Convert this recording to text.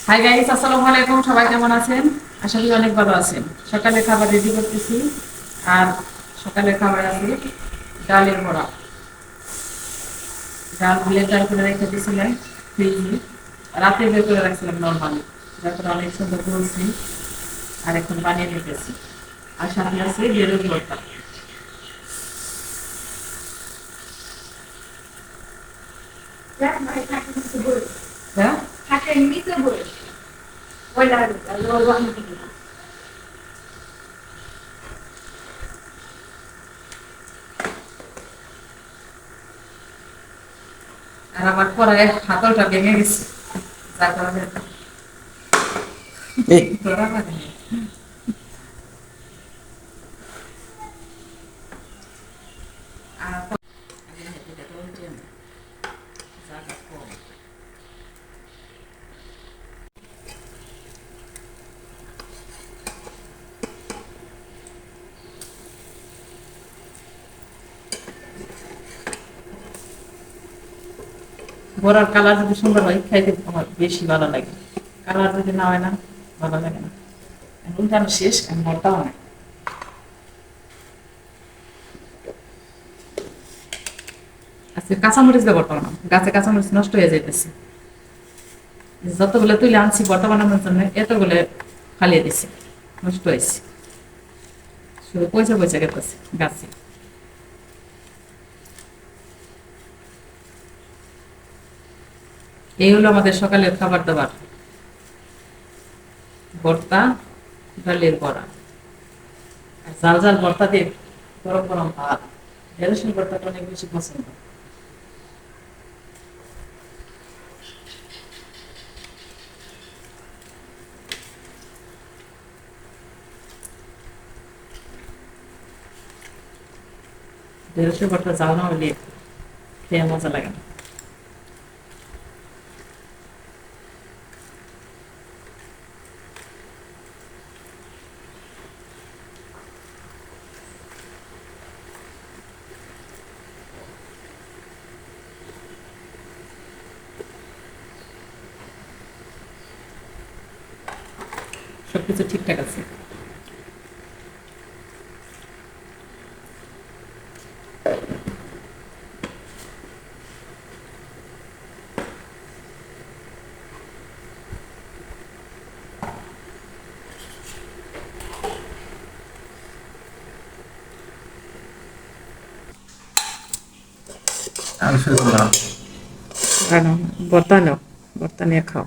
Hi guys, আসসালামু আলাইকুম। সবাই কেমন আছেন? আশা করি অনেক ভালো আছেন। সকালে খাবার রেডি করতেছি। আর সকালে খাবার আছে ডালের বড়া। ডাল ব্লেন্ডার করে রেখে দিয়েছিলাম ফ্রিজে, রাতে বের করে রাখছিলাম নর্মালি, তারপরে অনেক সুন্দর করেছি। আর এখন বানিয়ে নিতেছি। আর সাথে আছে বেরোজ ভর্তা। হ্যাঁ, আর আমার পরে হাতলটা ভেঙে গেছে, যার কারণে ধরা মানে বড়ার কালার যদি সুন্দর হয় খাইতে আমার বেশি ভালো লাগে। কালার যদি না হয় না, ভালো লাগে না। এখন কেন শেষ, আমি বলটাও না। আজকে কাঁচামরিচ ব্যবহার করলাম, গাছে কাঁচামরিচ নষ্ট হয়ে যাইতেছে। যতগুলো তুলে আনছি বর্তা বানানোর জন্য, এতগুলো ফালিয়ে দিছি, নষ্ট হয়েছে। শুধু পয়সা পয়সা গেতেছে গাছে। এই হলো আমাদের সকালের খাবার দাবার: ভর্তা, ডালের বড়া, আর ঝাল ঝাল ভর্তা দিয়ে গরম গরম ভাত। ঢেঁড়সের ভর্তাটা অনেক বেশি পছন্দ। ঢেঁড়সের ভর্তা ঝাল না হলে খেয়ে মজা লাগে না। সবকিছু ঠিকঠাক আছে। ভর্তা নাও, ভর্তা নিয়ে খাও।